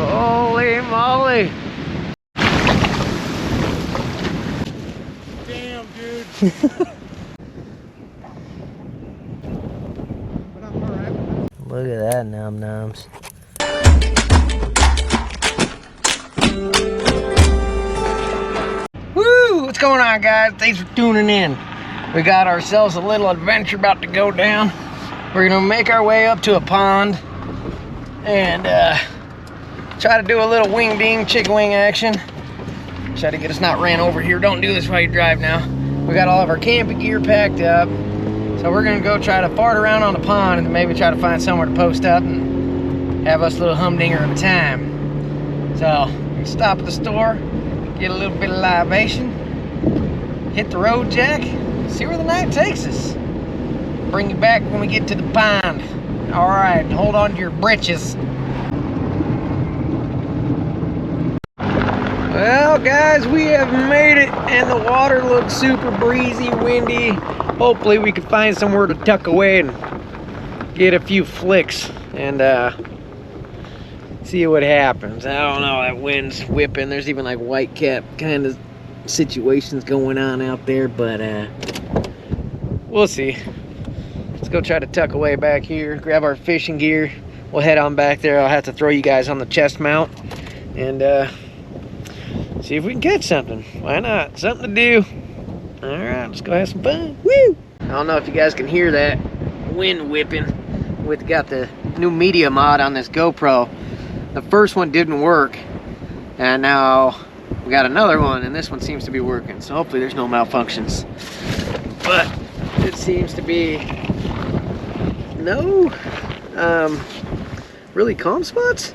Holy moly! Damn, dude. But I'm alright. Look at that, num-nums. Woo! What's going on, guys? Thanks for tuning in. We got ourselves a little adventure about to go down. We're gonna make our way up to a pond and try to do a little wing ding chicken wing action. Try to get us not ran over here. Don't do this while you drive now. We got all of our camping gear packed up. So we're gonna go try to fart around on the pond and maybe try to find somewhere to post up and have us a little humdinger of a time. So, we'll stop at the store, get a little bit of libation, hit the road jack, see where the night takes us. Bring you back when we get to the pond. All right, hold on to your britches. Well, guys, we have made it, and the water looks super breezy, windy. Hopefully we can find somewhere to tuck away and get a few flicks and see what happens. I don't know, that wind's whipping. There's even like white cap kind of situations going on out there, but we'll see. Let's go try to tuck away back here, grab our fishing gear. We'll head on back there. I'll have to throw you guys on the chest mount and see if we can catch something. Why not? Something to do. All right, let's go have some fun. Woo! I don't know if you guys can hear that wind whipping. We've got the new media mod on this GoPro. The first one didn't work, and now we got another one, and this one seems to be working. So hopefully there's no malfunctions. But it seems to be no really calm spots,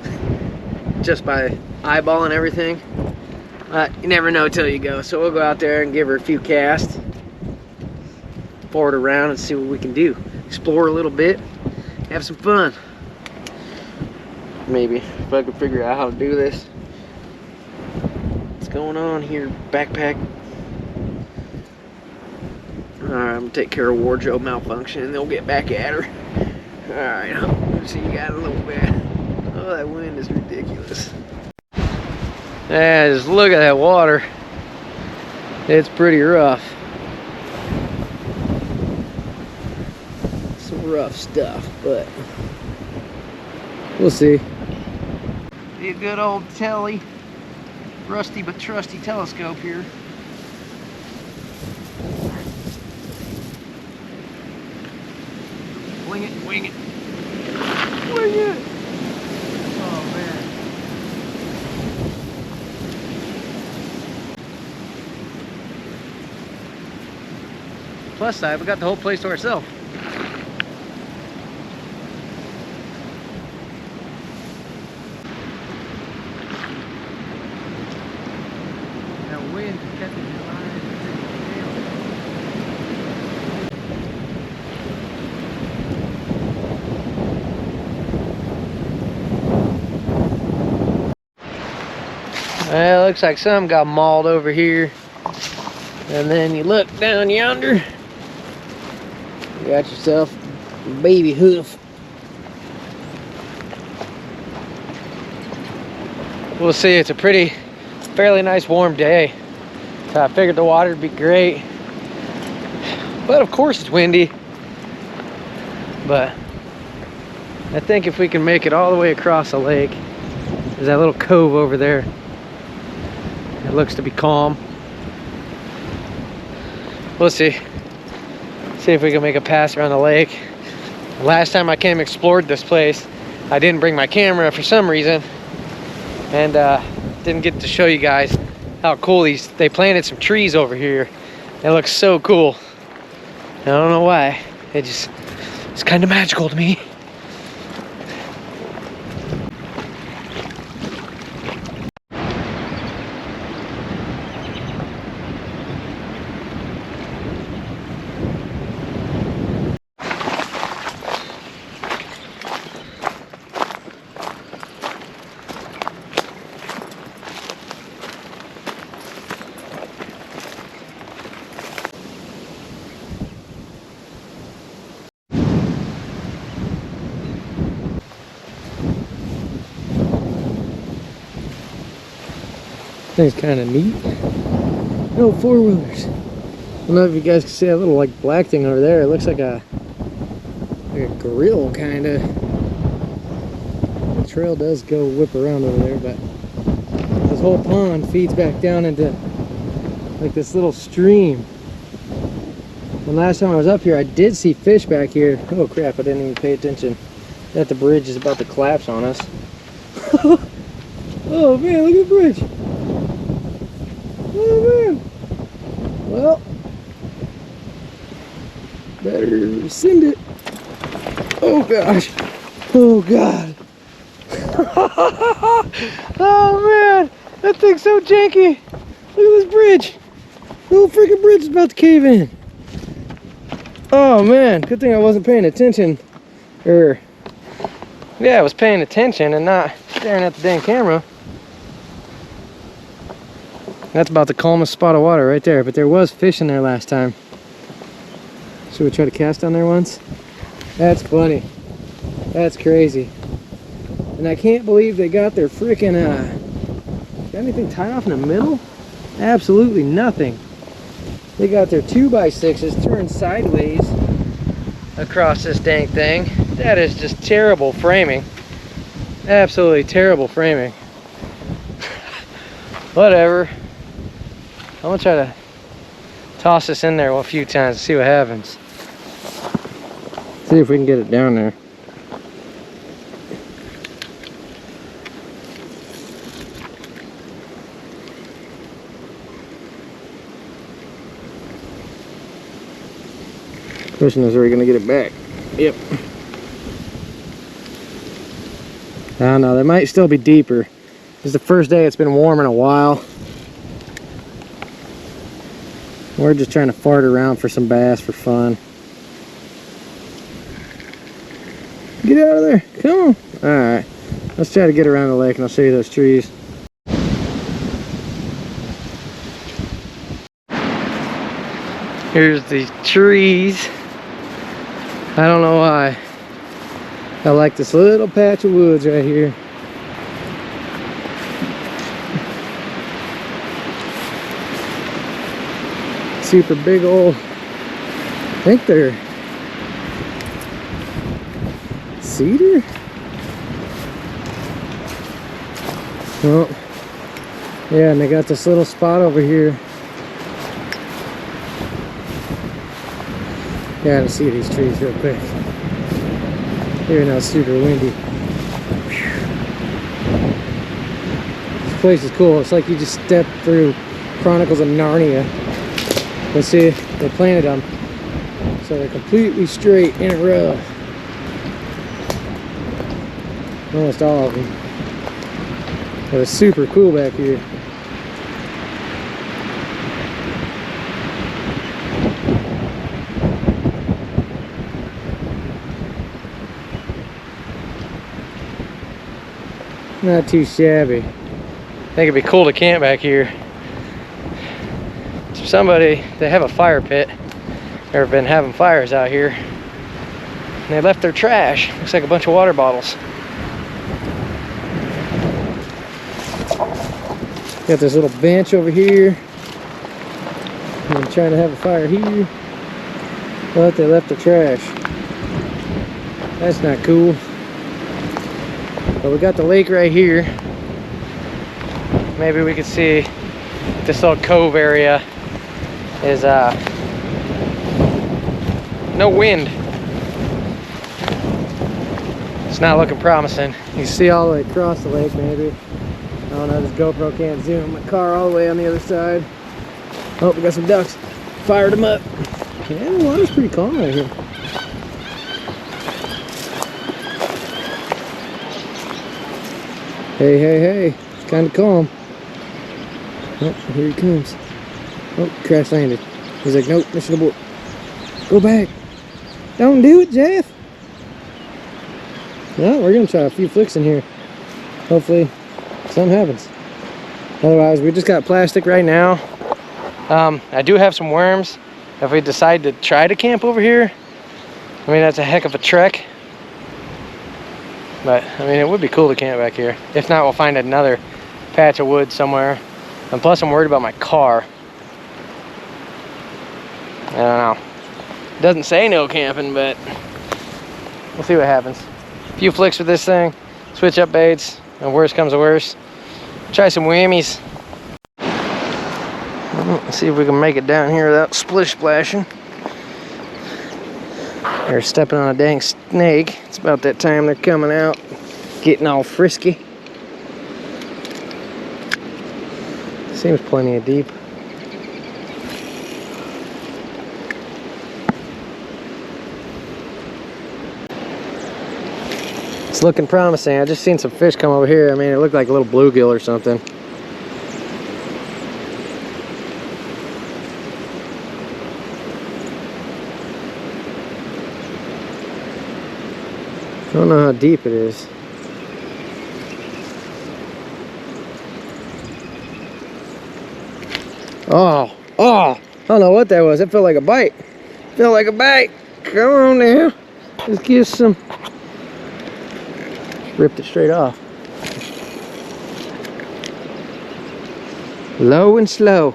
just by eyeballing everything. You never know till you go. So we'll go out there and give her a few casts, forward around and see what we can do. Explore a little bit, have some fun. Maybe if I can figure out how to do this. What's going on here, backpack? Alright, I'm gonna take care of wardrobe malfunction and then we'll get back at her. Alright, let's see, you got a little bit. Oh, that wind is ridiculous. Yeah, just look at that water. It's pretty rough. Some rough stuff, but we'll see. Be a good old telly, rusty but trusty telescope here. Wing it, wing it. Wing it. Oh man. Plus side, we got the whole place to ourselves. That wind kept me alive. Well, looks like some got mauled over here. And then you look down yonder. You got yourself a baby hoof. We'll see. It's a fairly nice warm day. So I figured the water would be great. But of course it's windy. But I think if we can make it all the way across the lake, there's that little cove over there. It looks to be calm. We'll see. See if we can make a pass around the lake. Last time I came explored this place, I didn't bring my camera for some reason, and didn't get to show you guys how cool they planted some trees over here. It looks so cool. I don't know why. It's kind of magical to me. Thing's kind of neat. No four-wheelers. I don't know if you guys can see that little like black thing over there. It looks like a grill kind of. The trail does go whip around over there, but this whole pond feeds back down into like this little stream. And last time I was up here, I did see fish back here. Oh crap, I didn't even pay attention that the bridge is about to collapse on us. Oh man, look at the bridge. Oh man. Well, better send it. Oh gosh. Oh god. Oh man, that thing's so janky. Look at this bridge. The whole freaking bridge is about to cave in. Oh man, good thing I wasn't paying attention. Yeah, I was paying attention and not staring at the dang camera. That's about the calmest spot of water right there, but there was fish in there last time. Should we try to cast on there once? That's funny. That's crazy. And I can't believe they got their freaking, got anything tied off in the middle? Absolutely nothing. They got their 2x6s turned sideways across this dang thing. That is just terrible framing. Absolutely terrible framing. Whatever. I'm gonna try to toss this in there a few times and see what happens. See if we can get it down there. Question is, are we gonna get it back? Yep. I don't know, they might still be deeper. This is the first day it's been warm in a while. We're just trying to fart around for some bass for fun. Get out of there, come on. Alright, let's try to get around the lake and I'll show you those trees. Here's the trees. I don't know why. I like this little patch of woods right here. Super big old, I think they're cedar? Oh, yeah, and they got this little spot over here. Gotta see these trees real quick. Here now, it's super windy. Whew. This place is cool. It's like you just step through Chronicles of Narnia. Let's see, they planted them so they're completely straight in a row. Almost all of them. But it's super cool back here. Not too shabby. I think it'd be cool to camp back here. Somebody, they have a fire pit. They've been having fires out here. And they left their trash. Looks like a bunch of water bottles. Got this little bench over here. I'm trying to have a fire here. But they left the trash. That's not cool. But we got the lake right here. Maybe we could see this little cove area is no wind. It's not looking promising. You see all the way across the lake maybe. I don't know, this GoPro can't zoom my car all the way on the other side. Oh, we got some ducks. Fired them up. Yeah, the water's pretty calm right here. Hey, hey, hey, it's kind of calm. Oh, here he comes. Oh, crash landed. He's like, nope, mission abort. Go back. Don't do it, Jeff. No, we're gonna try a few flicks in here. Hopefully, something happens. Otherwise, we just got plastic right now. I do have some worms. If we decide to try to camp over here, I mean, that's a heck of a trek. But, I mean, it would be cool to camp back here. If not, we'll find another patch of wood somewhere. And plus I'm worried about my car. I don't know. It doesn't say no camping, but we'll see what happens. A few flicks with this thing, switch up baits, and worst comes to worst, try some whammies. Let's see if we can make it down here without splish splashing. They're stepping on a dang snake. It's about that time they're coming out, getting all frisky. Seems plenty of deep. It's looking promising. I just seen some fish come over here. I mean, it looked like a little bluegill or something. I don't know how deep it is. Oh, I don't know what that was. It felt like a bite. Felt like a bite. Come on now. Let's get some. Ripped it straight off. Low and slow.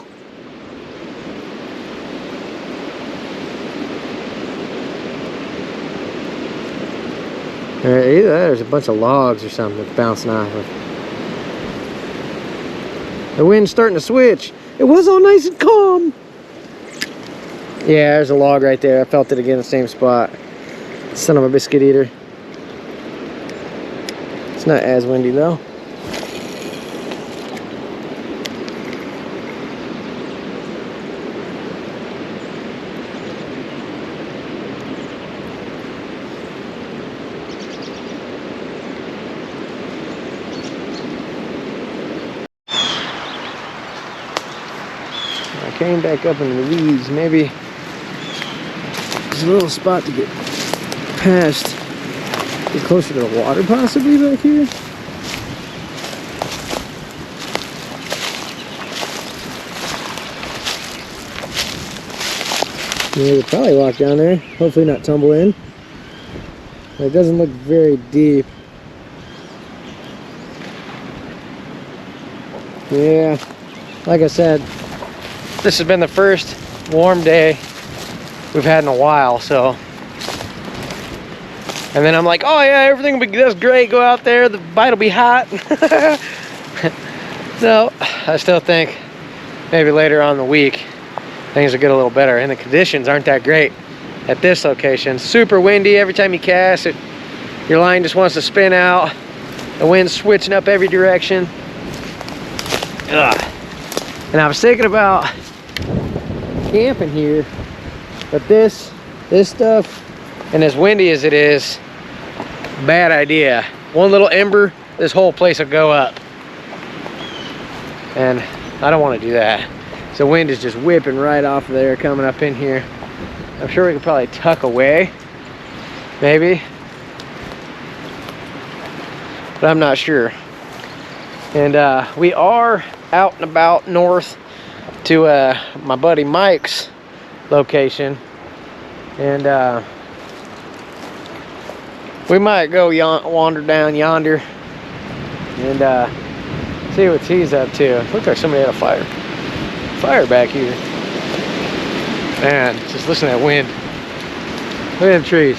Either there's a bunch of logs or something that's bouncing off of. The wind's starting to switch. It was all nice and calm. Yeah, there's a log right there. I felt it again in the same spot. Son of a biscuit eater. It's not as windy though. I came back up into the weeds. Maybe there's a little spot to get past. Get closer to the water possibly back here. Yeah, we could probably walk down there. Hopefully not tumble in. It doesn't look very deep. Yeah, like I said, this has been the first warm day we've had in a while, so. And then I'm like, oh yeah, everything will be, that's great, go out there, the bite will be hot. So, I still think maybe later on in the week, things will get a little better, and the conditions aren't that great at this location. Super windy every time you cast it. Your line just wants to spin out. The wind's switching up every direction. Ugh. And I was thinking about camping here, but this stuff, and as windy as it is, bad idea. One little ember, this whole place will go up. And I don't want to do that. So wind is just whipping right off of there, coming up in here. I'm sure we could probably tuck away, maybe. But I'm not sure. And we are out and about north to my buddy Mike's location. And we might go wander down yonder and see what he's up to. Looks like somebody had a fire back here. Man, just listen to that wind. Look at them trees.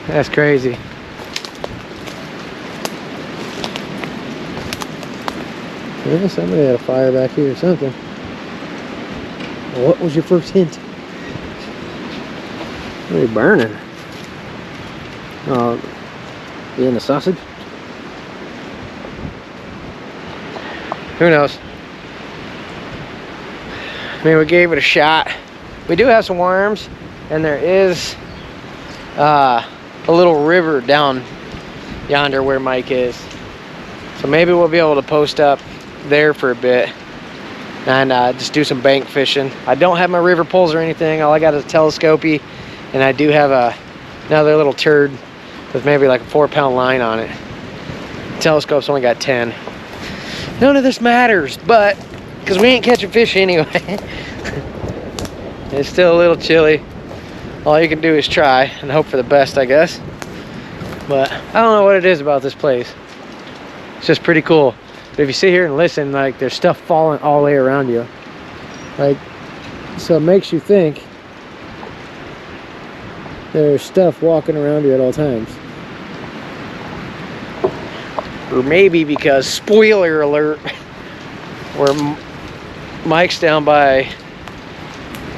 That's crazy. Yeah, somebody had a fire back here or something. What was your first hint? What are you burning? Oh, you in the sausage? Who knows? I mean, we gave it a shot. We do have some worms, and there is a little river down yonder where Mike is. So maybe we'll be able to post up there for a bit and just do some bank fishing. I don't have my river poles or anything. All I got is a telescopy, and I do have another little turd with maybe like a 4-pound line on it. The telescope's only got 10. None of this matters, but because we ain't catching fish anyway. It's still a little chilly. All you can do is try and hope for the best, I guess. But I don't know what it is about this place. It's just pretty cool. But if you sit here and listen, like, there's stuff falling all the way around you. Like, so it makes you think there's stuff walking around you at all times. Or maybe because, spoiler alert, where Mike's down by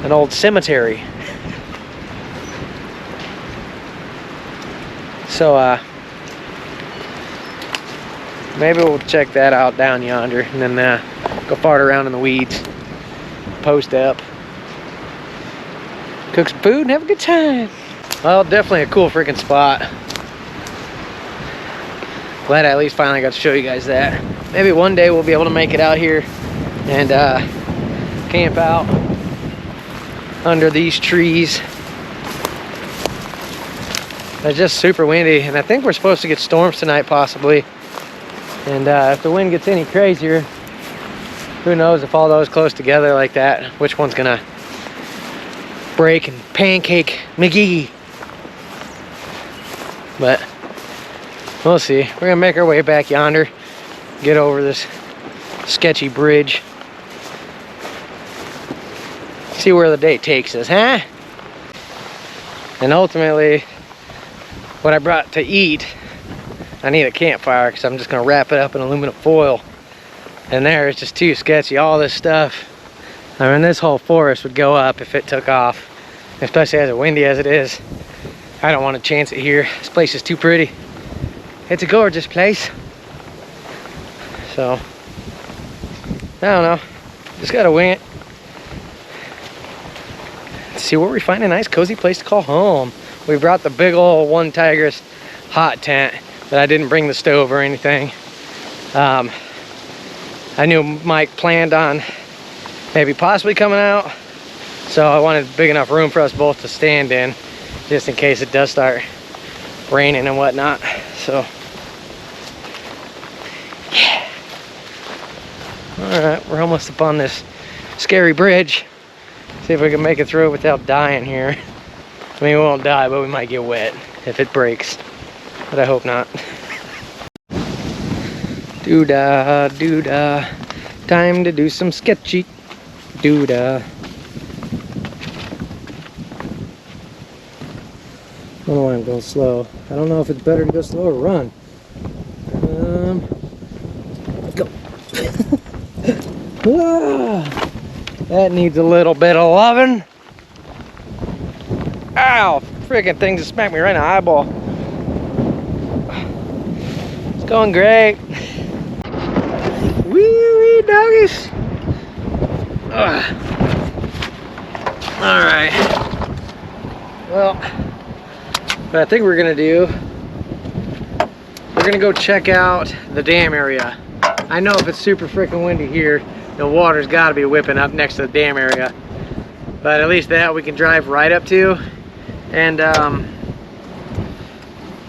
an old cemetery. So, maybe we'll check that out down yonder, and then go fart around in the weeds, post up, cook some food, and have a good time. Well, definitely a cool freaking spot. Glad I at least finally got to show you guys that. Maybe one day we'll be able to make it out here and camp out under these trees. It's just super windy, and I think we're supposed to get storms tonight possibly. And if the wind gets any crazier, who knows if all those close together like that, which one's gonna break and pancake McGee. But we'll see. We're gonna make our way back yonder, get over this sketchy bridge, see where the day takes us, huh? And ultimately, what I brought to eat, I need a campfire because I'm just gonna wrap it up in aluminum foil. And there, it's just too sketchy. All this stuff, I mean, this whole forest would go up if it took off, especially as windy as it is. I don't want to chance it here. This place is too pretty. It's a gorgeous place. So, I don't know. Just gotta wing it. Let's see where we find a nice cozy place to call home. We brought the big old One Tigress hot tent, but I didn't bring the stove or anything. I knew Mike planned on maybe possibly coming out, so I wanted big enough room for us both to stand in, just in case it does start raining and whatnot. So, yeah. All right, we're almost up on this scary bridge. See if we can make it through without dying here. I mean, we won't die, but we might get wet if it breaks. But I hope not. Doo-dah, doo-dah. Time to do some sketchy doo-dah. I don't know why I'm going slow. I don't know if it's better to go slow or run. Go. Ah, that needs a little bit of loving. Ow! Freaking thing just smacked me right in the eyeball. It's going great. Wee doggies. Alright. Well, what I think we're gonna do, we're gonna go check out the dam area. I know if it's super freaking windy here, the water's gotta be whipping up next to the dam area. But at least that we can drive right up to, and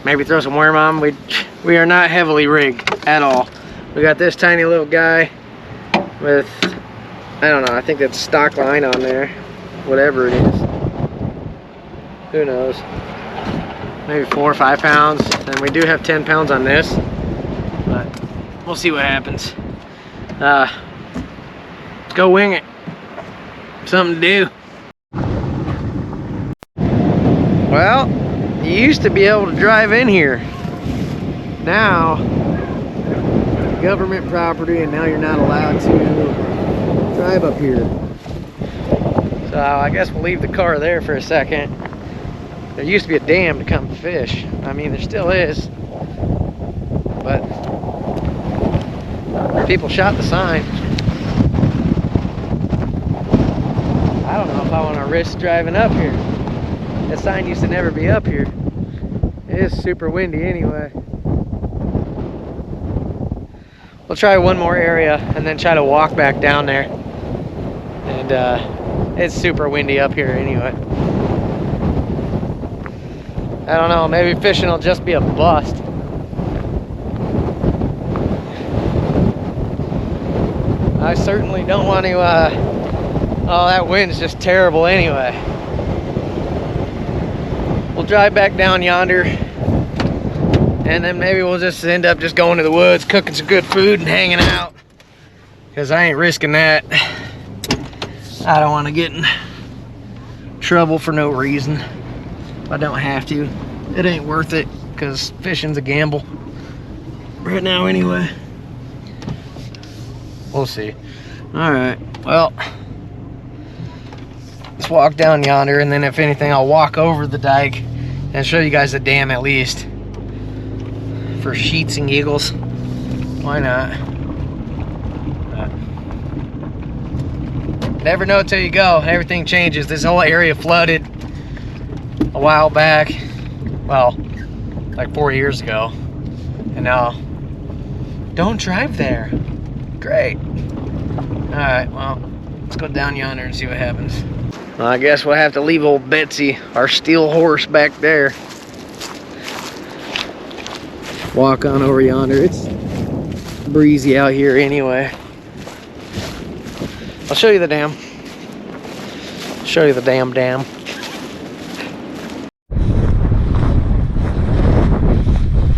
maybe throw some worm on. We are not heavily rigged at all. We got this tiny little guy with, I don't know, I think that's stock line on there, whatever it is. Who knows? Maybe 4 or 5 pounds. And we do have 10 pounds on this, but we'll see what happens. Let's go wing it. Something to do. Well, you used to be able to drive in here. Now, government property, and now you're not allowed to drive up here. So I guess we'll leave the car there for a second. There used to be a dam to come fish. I mean, there still is, but people shot the sign. I don't know if I want to risk driving up here. That sign used to never be up here. It is super windy anyway. We'll try one more area and then try to walk back down there. And it's super windy up here anyway. I don't know, maybe fishing will just be a bust. I certainly don't want to, oh, that wind's just terrible anyway. We'll drive back down yonder, And then maybe we'll just end up just going to the woods, cooking some good food and hanging out. Because I ain't risking that. I don't want to get in trouble for no reason. I don't have to. It ain't worth it because fishing's a gamble. Right now anyway. We'll see. Alright, well. Let's walk down yonder, and then if anything I'll walk over the dike and show you guys the dam at least. For sheets and giggles. Why not? Never know till you go. Everything changes. This whole area flooded a while back. Well, like 4 years ago. And now, don't drive there. Great. Alright, well, let's go down yonder and see what happens. Well, I guess we'll have to leave old Betsy, our steel horse, back there. Walk on over yonder. It's breezy out here anyway. I'll show you the dam. Show you the damn dam.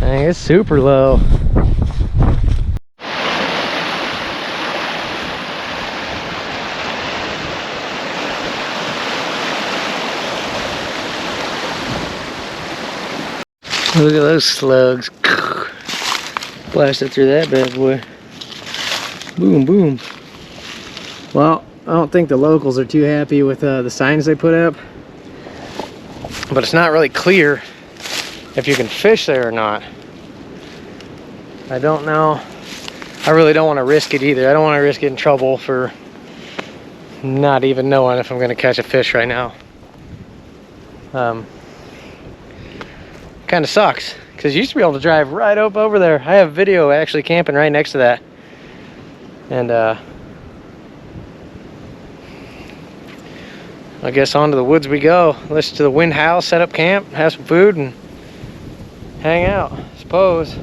Dang, it's super low. Look at those slugs. Blasted through that bad boy. Boom, boom. Well, I don't think the locals are too happy with the signs they put up. But it's not really clear if you can fish there or not. I don't know. I really don't want to risk it either. I don't want to risk getting in trouble for not even knowing if I'm going to catch a fish right now. Kind of sucks, because you used to be able to drive right up over there. I have video actually camping right next to that. And I guess on to the woods we go. Listen to the wind howl, set up camp, have some food, and hang out, I suppose.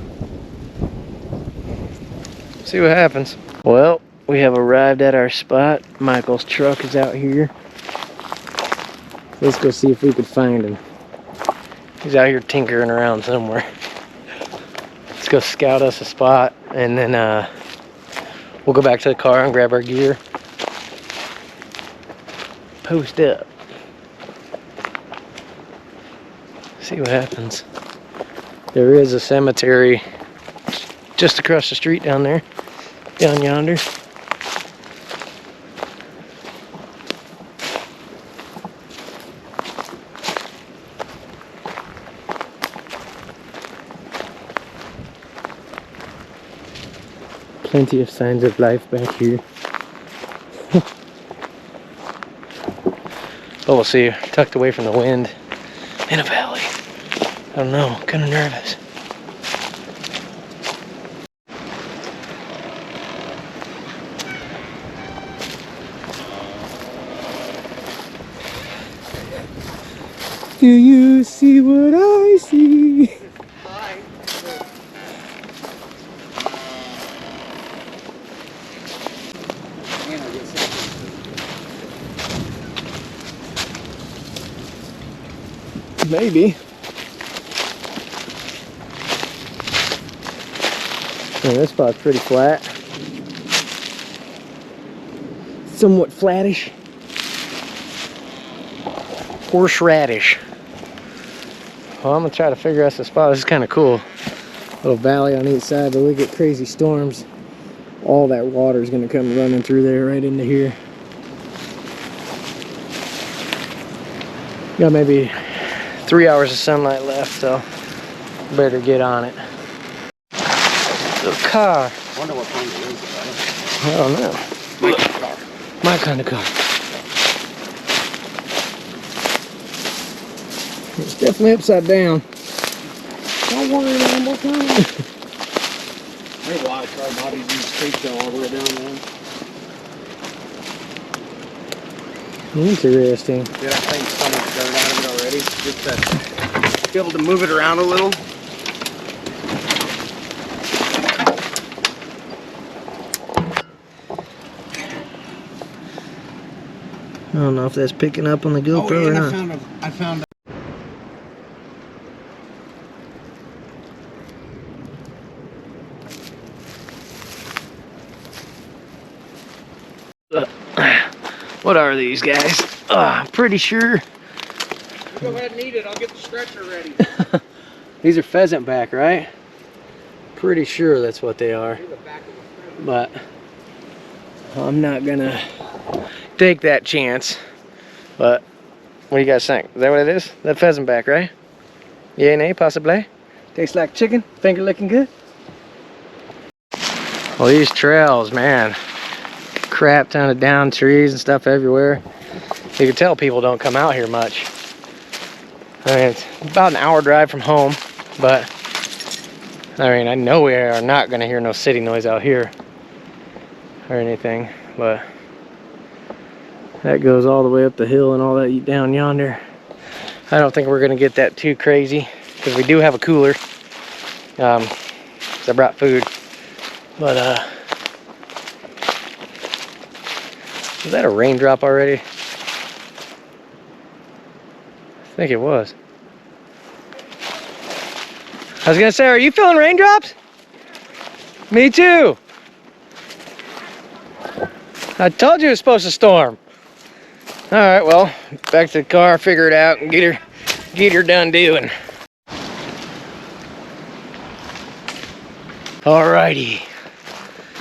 See what happens. Well, we have arrived at our spot. Michael's truck is out here. Let's go see if we could find him. He's out here tinkering around somewhere. Let's go scout us a spot, and then we'll go back to the car and grab our gear. Post up. See what happens. There is a cemetery just across the street down there, down yonder. Plenty of signs of life back here. But we'll see. Tucked away from the wind in a valley. I don't know. Kind of nervous. Do you see what I see? Maybe. Yeah, this spot's pretty flat. Somewhat flattish. Horseradish. Well, I'm gonna try to figure out the spot. This is kind of cool. Little valley on each side, but we get crazy storms. All that water is gonna come running through there right into here. Got maybe 3 hours of sunlight left, so better get on it. The car. I wonder what kind it is, right? I don't know. My kind of car. My kind of car. It's definitely upside down. Don't worry, man. What kind? There's a lot of car bodies in the street go all the way down there. Interesting. Dude, I think so much dirt out of it already. Just to be able to move it around a little. I don't know if that's picking up on the GoPro or not. I found What are these guys? I'm pretty sure. Go ahead and eat it. I'll get the stretcher ready. These are pheasant back, right? Pretty sure that's what they are. But I'm not gonna take that chance. But what do you guys think? Is that what it is? That pheasant back, right? Yay, nay, possibly. Tastes like chicken. Finger looking good. Well, these trails, man. Crap ton of down trees and stuff everywhere. You can tell people don't come out here much. I mean, it's about an hour drive from home, but I mean, I know we are not gonna hear no city noise out here or anything, but that goes all the way up the hill and all that down yonder. I don't think we're gonna get that too crazy because we do have a cooler. So I brought food, but was that a raindrop already? I think it was. I was gonna say, are you feeling raindrops? Me too. I told you it was supposed to storm. All right, well, back to the car, figure it out, and get her done doing. Alrighty,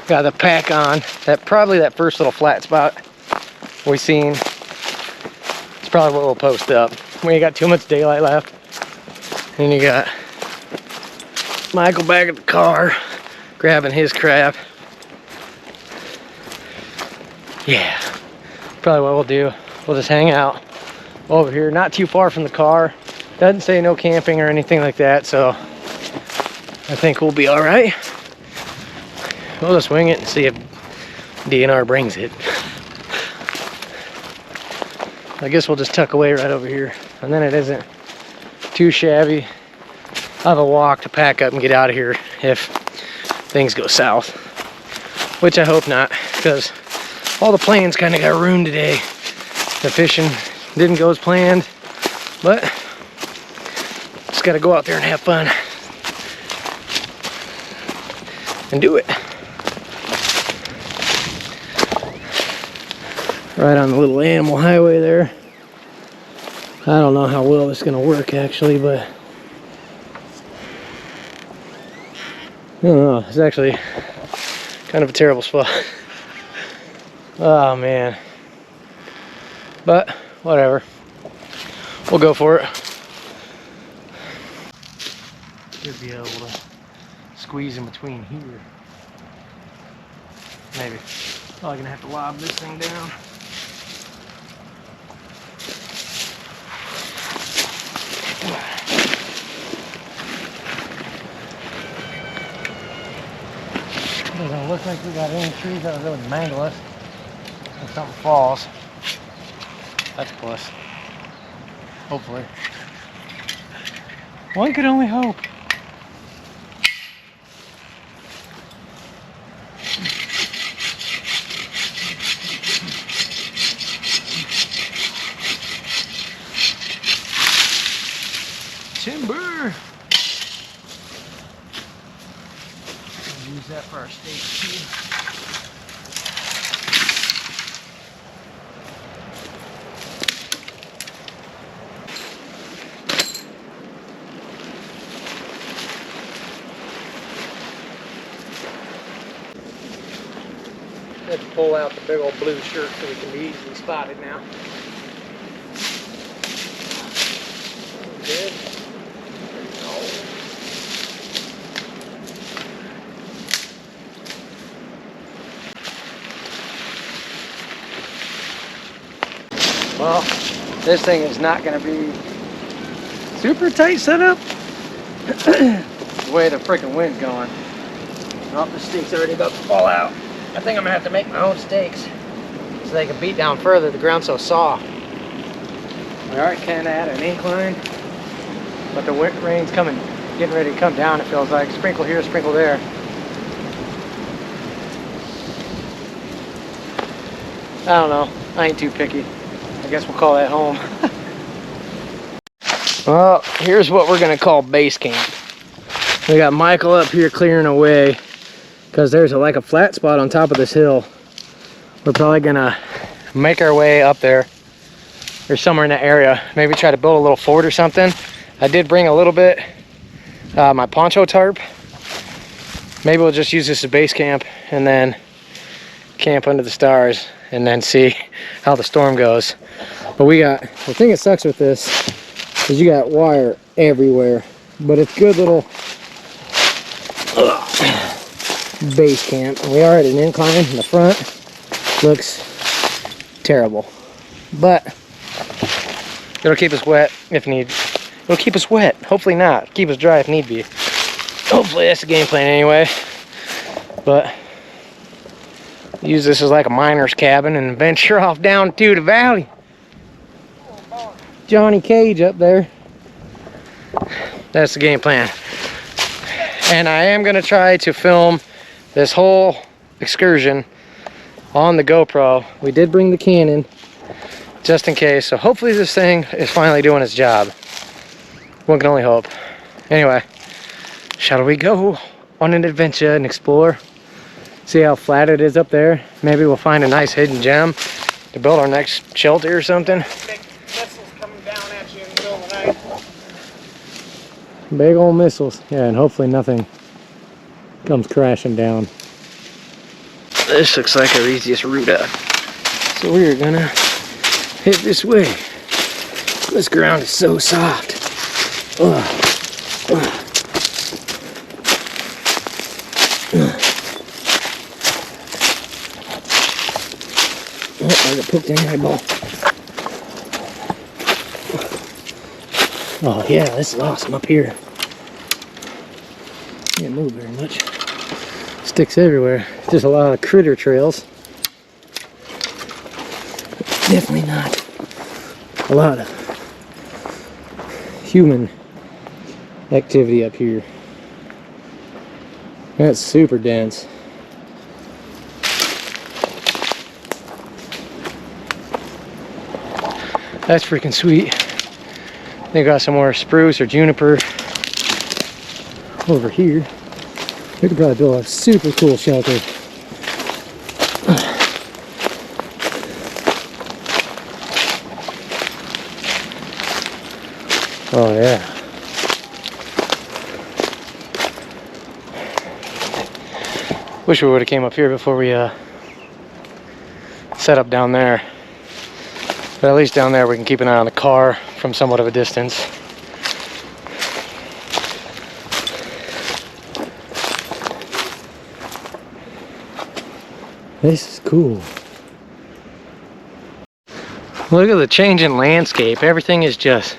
got the pack on. Probably that first little flat spot we seen. It's probably what we'll post up. We ain't got too much daylight left. And you got Michael back at the car, grabbing his crap. Yeah, probably what we'll do. We'll just hang out over here, not too far from the car. Doesn't say no camping or anything like that, so I think we'll be all right. We'll just wing it and see if DNR brings it. I guess we'll just tuck away right over here, and then it isn't too shabby of a walk to pack up and get out of here if things go south, which I hope not, because all the plans kind of got ruined today. The fishing didn't go as planned, but just got to go out there and have fun and do it. Right on the little animal highway there. I don't know how well it's gonna work actually, but I don't know. It's actually kind of a terrible spot. Oh man. But whatever. We'll go for it. Should be able to squeeze in between here. Maybe. Probably gonna have to lob this thing down. Doesn't look like we got any trees that would really mangle us if something falls. That's a plus. Hopefully. One could only hope. Timber! We'll use that for our stakes too. Had to pull out the big old blue shirt so we can be easily spotted now. Good. Well, this thing is not going to be super tight setup. The way the freaking wind's going. Oh, the stake's already about to fall out. I think I'm gonna have to make my own stakes so they can beat down further. The ground's so soft. We are kind of at an incline, but the rain's coming, getting ready to come down. It feels like sprinkle here, sprinkle there. I don't know. I ain't too picky. I guess we'll call that home. Well, here's what we're gonna call base camp. We got Michael up here clearing away because there's like a flat spot on top of this hill. We're probably gonna make our way up there or somewhere in that area. Maybe try to build a little fort or something. I did bring a little bit, my poncho tarp. Maybe we'll just use this as base camp and then camp under the stars and then see how the storm goes. But we got, the thing that sucks with this is you got wire everywhere, but it's good little base camp. We are at an incline in the front. Looks terrible, but it'll keep us wet if need. It'll keep us wet. Hopefully not. Keep us dry if need be. Hopefully that's the game plan anyway. But use this as like a miner's cabin and venture off down to the valley. Johnny Cage up there. That's the game plan. And I am gonna try to film this whole excursion on the GoPro. We did bring the Canon just in case, so hopefully this thing is finally doing its job. One can only hope. Anyway, shall we go on an adventure and explore? See how flat it is up there. Maybe we'll find a nice hidden gem to build our next shelter or something. Big missiles coming down at you in the middle of the night. Big old missiles. Yeah, and hopefully nothing comes crashing down. This looks like our easiest route up. So we're gonna hit this way. This ground is so soft. Oh, I got poked in the eyeball. Oh yeah, this is awesome up here. Can't move very much. Sticks everywhere. Just a lot of critter trails. Definitely not a lot of human activity up here. That's super dense. That's freaking sweet. They got some more spruce or juniper over here. We could probably build a super cool shelter. Oh yeah. Wish we would have came up here before we set up down there. But at least down there we can keep an eye on the car from somewhat of a distance. This is cool. Look at the change in landscape. Everything is just,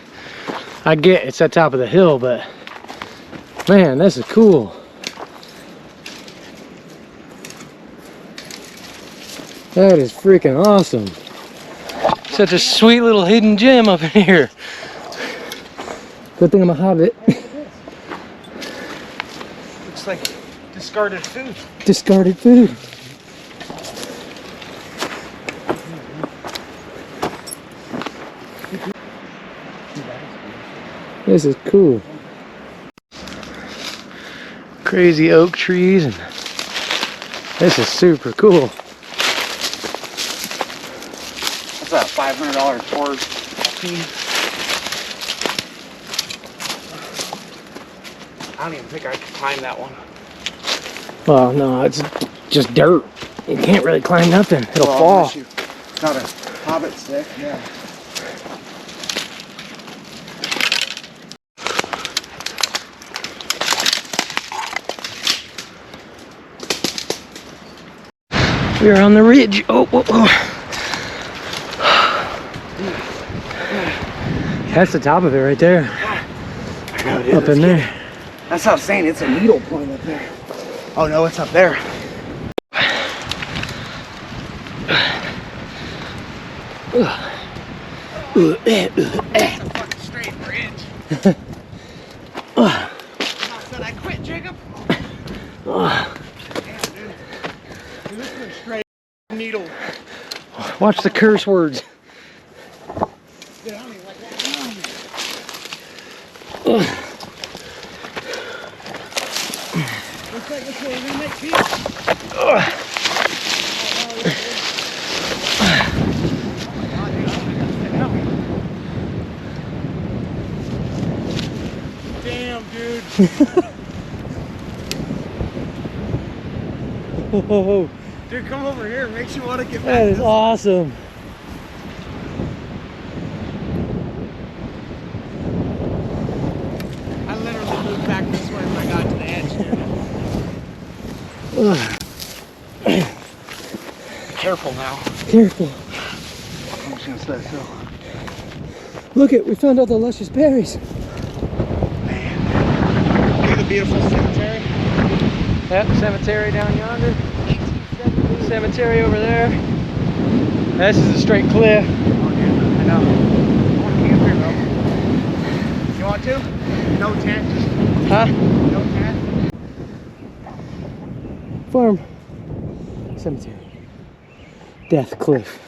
I get it's at the top of the hill, but man, this is cool. That is freaking awesome. Such a sweet little hidden gem up in here. Good thing I'm a hobbit. Looks like discarded food. Discarded food. This is cool. Crazy oak trees, and this is super cool. That's a $500 cord. I don't even think I could climb that one. Well, no, it's just dirt. You can't really climb nothing. It'll fall. You got a hobbit stick, yeah. We're on the ridge. Oh, whoa, whoa. That's the top of it right there. I know it is. Up in there. That's what I was saying, it's a needle point up there. Oh no, it's up there. Fucking straight bridge. Said I quit, Jacob. Damn, dude. Dude, this is a straight needle. Watch the curse words. Get on me like that. Get on me. Looks like this is where we're gonna make peace. Damn, dude. Whoa, Dude, come over here. It makes you want to get back. that is this awesome. I literally moved back this way when I got to the edge, dude. Careful now. Careful. I'm just gonna stay still. Look we found all the luscious berries. See the beautiful cemetery? Yep, cemetery down yonder. Cemetery over there. This is a straight cliff. Oh, dude, I know. I want to camp here, though. You want to? No tent. Huh? No tent. Farm. Cemetery. Death Cliff.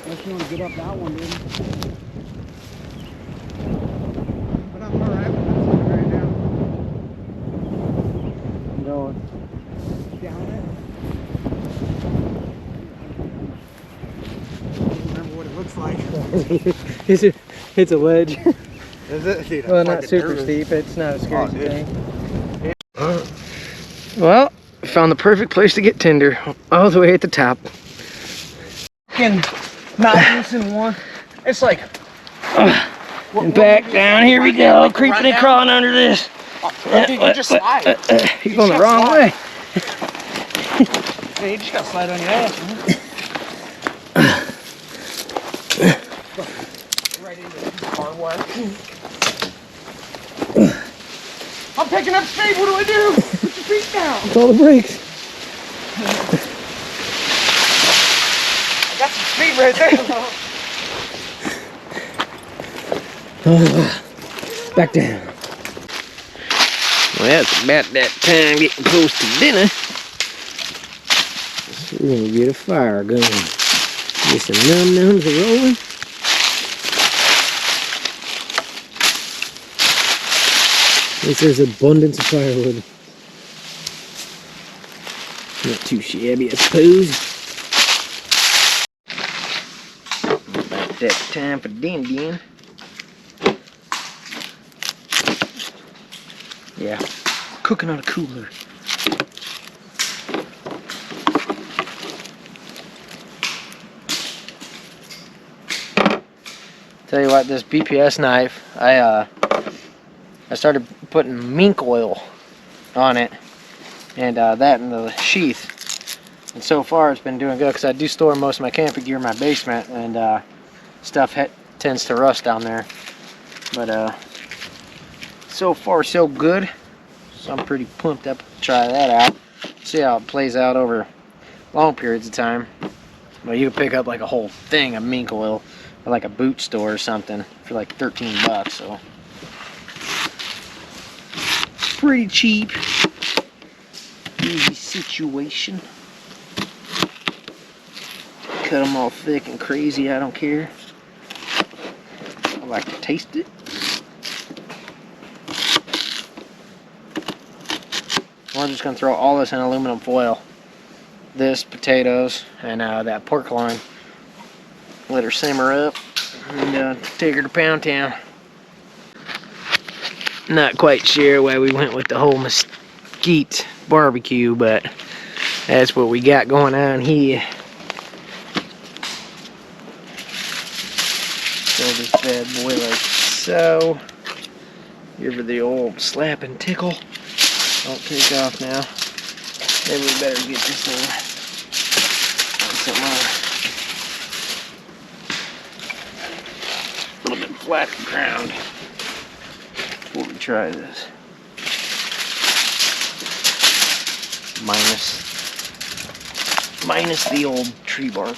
Unless you want to get up that one, dude. But I'm alright with this one right now. I'm going. Down it. I don't remember what it looks like. It's a ledge. Is it? Dude, I'm Well, not fucking super nervous. steep. It's not a scary dude. thing. Well, found the perfect place to get tinder. All the way at the top. Mountains in one. It's like. And back down. Here we go. Creeping and crawling under this. Dude, you just slide. He's going the wrong way. Yeah, you just gotta slide on your ass. Right into the car work. I'm picking up speed. What do I do? Put your feet down. Call the brakes. I got some speed right there. Back down. Well, it's about that time getting close to dinner. So we're gonna get a fire going. Get some num-nums rolling. At least there's abundance of firewood. Not too shabby, I suppose. About that time for din-din. Yeah, cooking on a cooler. Tell you what, this BPS knife, I started putting mink oil on it, and that in the sheath. And so far it's been doing good, because I do store most of my camping gear in my basement, and stuff tends to rust down there. But so far so good, so I'm pretty pumped up to try that out, see how it plays out over long periods of time. But you can pick up like a whole thing of mink oil at like a boot store or something for like 13 bucks, so pretty cheap. Easy situation. Cut them all thick and crazy, I don't care. I like to taste it. We're just gonna throw all this in aluminum foil. This, potatoes, and that pork loin. Let her simmer up and take her to Pound Town. Not quite sure why we went with the whole mesquite barbecue, but that's what we got going on here. Fill this bad boy like so. Give her the old slap and tickle. Don't take off now. Maybe we better get this thing on something a little bit flat ground before we try this. Minus the old tree bark.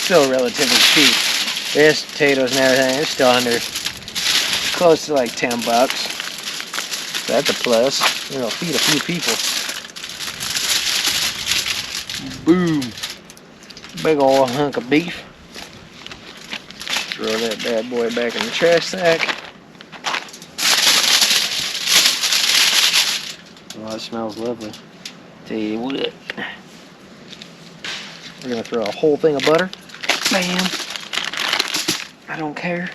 Still relatively cheap. This, potatoes and everything, it's still under close to like 10 bucks. So that's a plus. It'll feed a few people. Boom. Big old hunk of beef. Throw that bad boy back in the trash sack. Oh, it smells lovely. Tell you what. We're gonna throw a whole thing of butter. Bam. I don't care.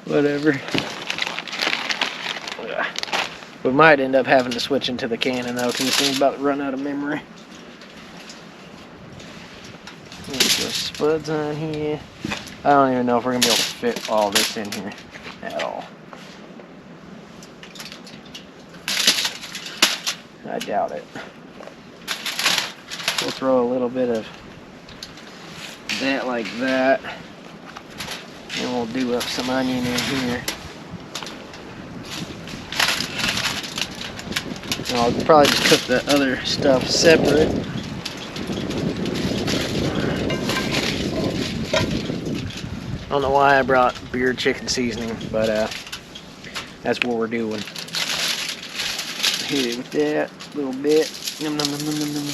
Whatever. We might end up having to switch into the cannon though, because this thing's about to run out of memory. Let's throw spuds on here. I don't even know if we're gonna be able to fit all this in here at all. I doubt it. We'll throw a little bit of that like that. And we'll do up some onion in here. And I'll probably just cook the other stuff separate. I don't know why I brought beer chicken seasoning, but that's what we're doing. Hit it with that a little bit. Num, num, num, num, num, num.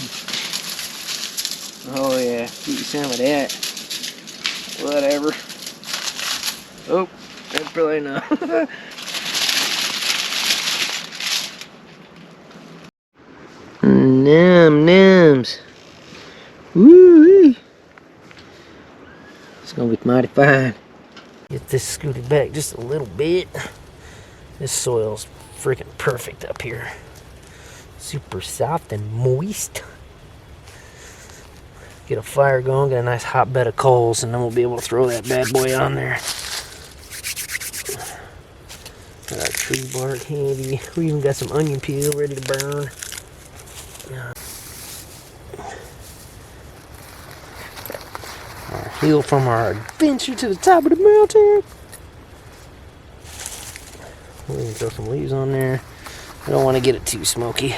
Oh yeah, get you some of that. Whatever. Oh, that's probably enough. Nums. Woo! It's gonna be mighty fine. Get this scooted back just a little bit. This soil's freaking perfect up here. Super soft and moist. Get a fire going, get a nice hot bed of coals, and then we'll be able to throw that bad boy on there. Got our tree bark handy. We even got some onion peel ready to burn. Our hill from our adventure to the top of the mountain. We can throw some leaves on there. I don't want to get it too smoky.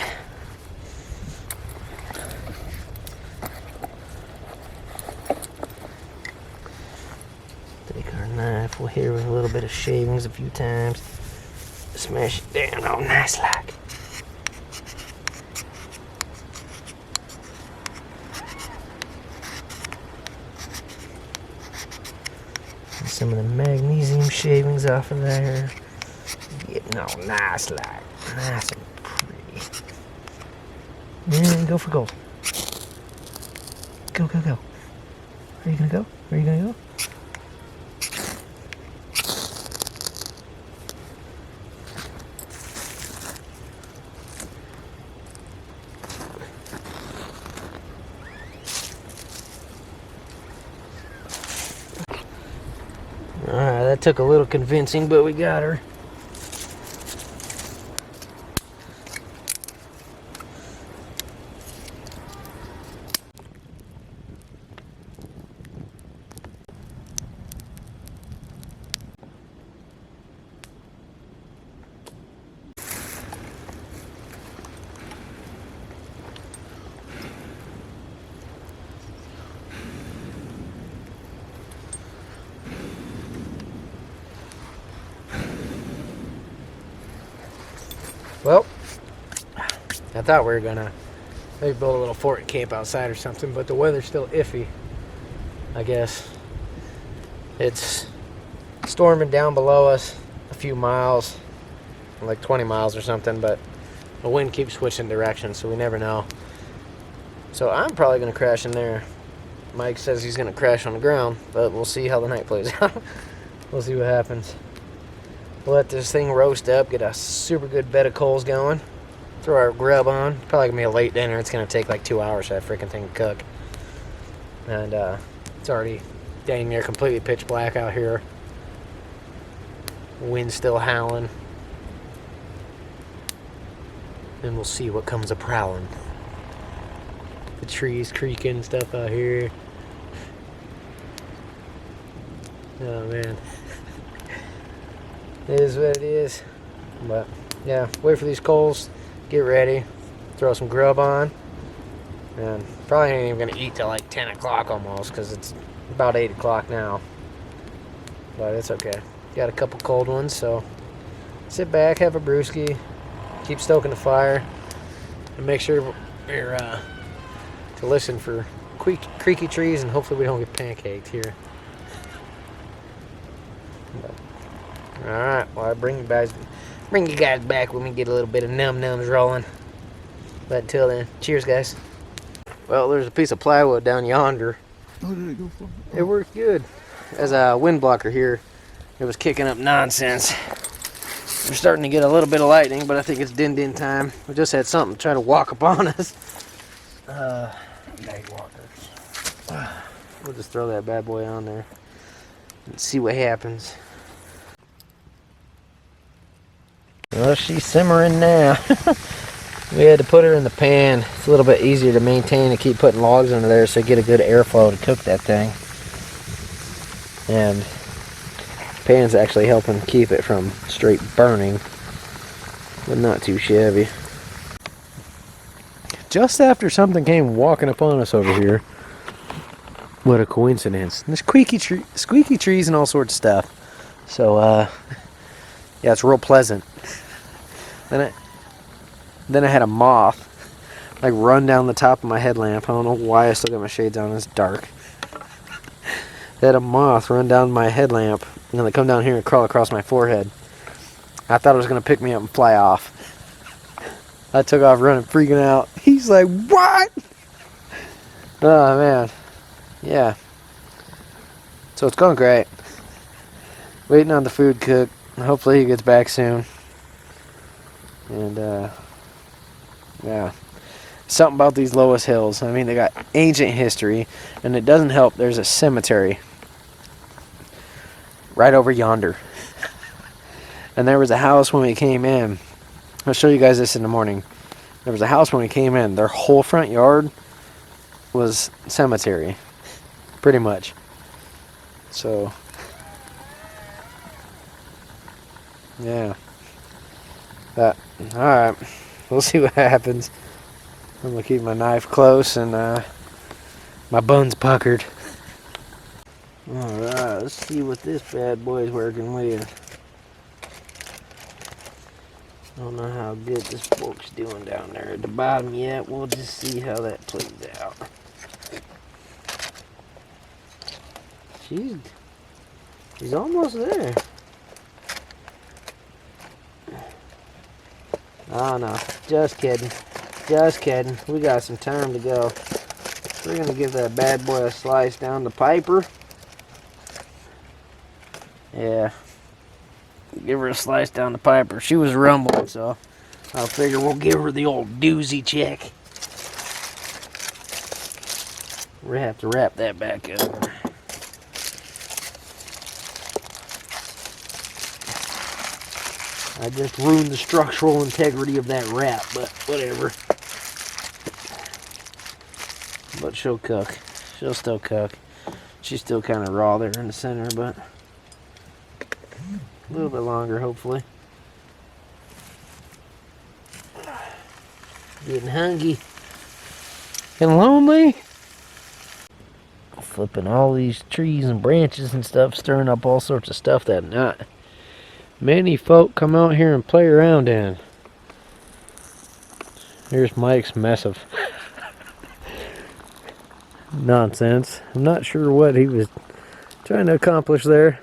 Take our knife. We'll hit it with a little bit of shavings a few times. Smash it down all nice like. And some of the magnesium shavings off of there. Getting all nice like. Nice and pretty. And go for gold. Go, go, go. Where are you gonna go? Where are you gonna go? Alright, that took a little convincing, but we got her. Well, I thought we were gonna maybe build a little fort and camp outside or something, but the weather's still iffy, I guess. It's storming down below us a few miles, like 20 miles or something, but the wind keeps switching directions, so we never know. So I'm probably gonna crash in there. Mike says he's gonna crash on the ground, but we'll see how the night plays out. We'll see what happens. We'll let this thing roast up, get a super good bed of coals going, throw our grub on. Probably gonna be a late dinner. It's gonna take like 2 hours for that freaking thing to cook. And it's already dang near completely pitch black out here. Wind's still howling. And we'll see what comes a prowling. The trees creaking and stuff out here. Oh man. It is what it is. But yeah, wait for these coals, get ready, throw some grub on, and probably ain't even gonna eat till like 10 o'clock almost, because it's about 8 o'clock now. But it's okay. Got a couple cold ones, so sit back, have a brewski, keep stoking the fire, and make sure you're to listen for creaky trees, and hopefully we don't get pancaked here. Alright, well, I bring you guys back when we get a little bit of num-nums rolling. But until then, cheers, guys. Well, there's a piece of plywood down yonder. Oh, did it go for? It worked good. As a wind blocker here, it was kicking up nonsense. We're starting to get a little bit of lightning, but I think it's din-din time. We just had something try to walk upon us. Night walkers. We'll just throw that bad boy on there and see what happens. Well, she's simmering now. We had to put her in the pan. It's a little bit easier to maintain and keep putting logs under there so you get a good airflow to cook that thing. And the pan's actually helping keep it from straight burning, but not too shabby. Just after something came walking upon us over here. What a coincidence. There's squeaky trees and all sorts of stuff. So, yeah, it's real pleasant. Then I had a moth like run down the top of my headlamp. I don't know why I still got my shades on. It's dark. I had a moth run down my headlamp and then they come down here and crawl across my forehead. I thought it was going to pick me up and fly off. I took off running, freaking out. He's like, what? Oh, man. Yeah. So it's going great. Waiting on the food cook. Hopefully he gets back soon. And, yeah. Something about these Loess Hills. I mean, they got ancient history. And it doesn't help. There's a cemetery right over yonder. And there was a house when we came in. I'll show you guys this in the morning. There was a house when we came in. Their whole front yard was cemetery. Pretty much. So, yeah. Alright. We'll see what happens. I'm going to keep my knife close and my buns puckered. Alright, let's see what this bad boy's working with. I don't know how good this fork's doing down there at the bottom yet. We'll just see how that plays out. She's almost there. Oh no, just kidding. Just kidding. We got some time to go. We're gonna give that bad boy a slice down the piper. Yeah. Give her a slice down the piper. She was rumbling, so I figure we'll give her the old doozy check. We're gonna have to wrap that back up. I just ruined the structural integrity of that wrap, but whatever. But she'll cook. She'll still cook. She's still kind of raw there in the center, but a little bit longer, hopefully. Getting hungry and lonely. Flipping all these trees and branches and stuff, stirring up all sorts of stuff that not many folk come out here and play around in. Here's Mike's mess of nonsense. I'm not sure what he was trying to accomplish there.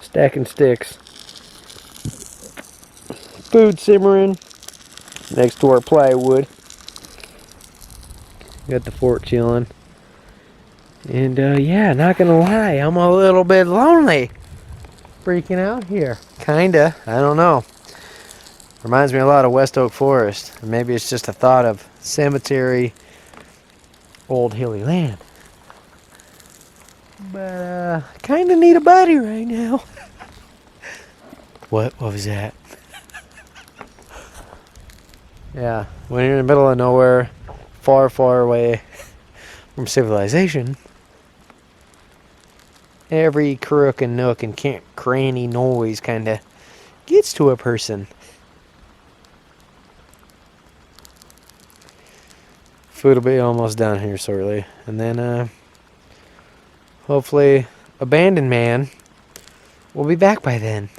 Stacking sticks. Food simmering next to our plywood. Got the fork chilling. And yeah, not gonna lie, I'm a little bit lonely. Freaking out here. Kinda. I don't know. Reminds me a lot of West Oak Forest. Maybe it's just a thought of cemetery, old hilly land. But kinda need a buddy right now. What was that? Yeah, when you're in the middle of nowhere, far, far away from civilization, every crook and nook and cranny noise kind of gets to a person. Food will be almost done here shortly. And then, hopefully, Abandoned Man will be back by then.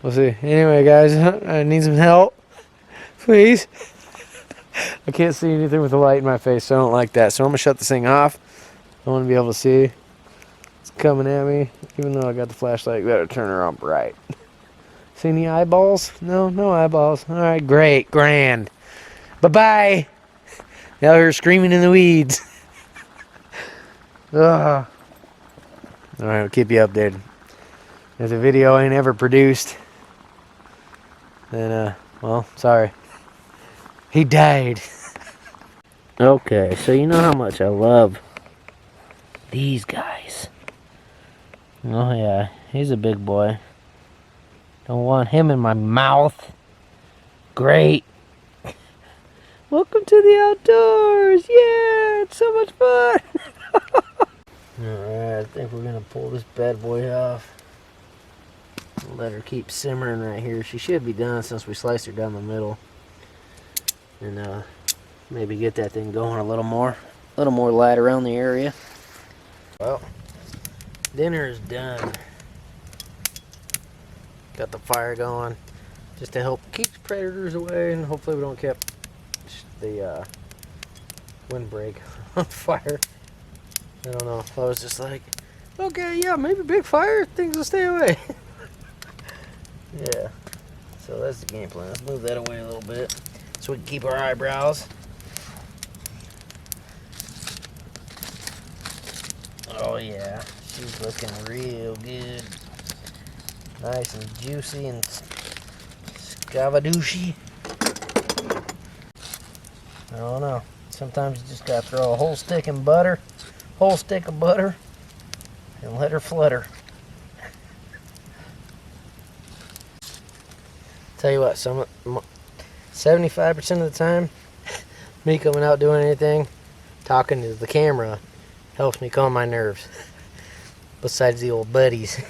We'll see. Anyway, guys, I need some help. Please. I can't see anything with the light in my face, so I don't like that. So I'm gonna shut this thing off. I want to be able to see. It's coming at me, even though I got the flashlight. Better turn her on bright. See any eyeballs? No, no eyeballs. All right, great, grand. Bye-bye. Now you're screaming in the weeds. Ugh. All right, I'll keep you updated. If the video ain't ever produced, then, well, sorry. He died. Okay, so you know how much I love these guys. Oh, yeah, he's a big boy. Don't want him in my mouth. Great. Welcome to the outdoors. Yeah, it's so much fun. Alright, I think we're going to pull this bad boy off. Let her keep simmering right here. She should be done since we sliced her down the middle. And maybe get that thing going a little more light around the area. Well, dinner is done. Got the fire going just to help keep predators away, and hopefully we don't catch the windbreak on fire. I don't know. I was just like, okay, yeah, maybe big fire, things will stay away. Yeah. So that's the game plan. Let's move that away a little bit so we can keep our eyebrows. Oh yeah, she's looking real good. Nice and juicy and scavadooshy. I don't know. Sometimes you just gotta throw a whole stick of butter, and let her flutter. Tell you what, 75% of the time, me coming out doing anything, talking to the camera, helps me calm my nerves. Besides the old buddies.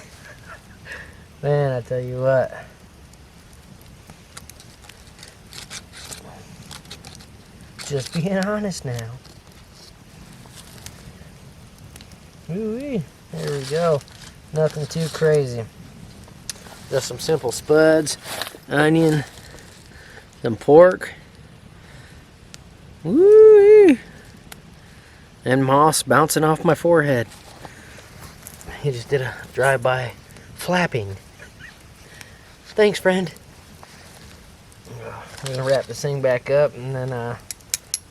Man, I tell you what. Just being honest now. Ooh-wee. There we go. Nothing too crazy. Just some simple spuds, onion, some pork. Woo-wee. And moss bouncing off my forehead. He just did a drive-by flapping. Thanks, friend. I'm gonna wrap this thing back up, and then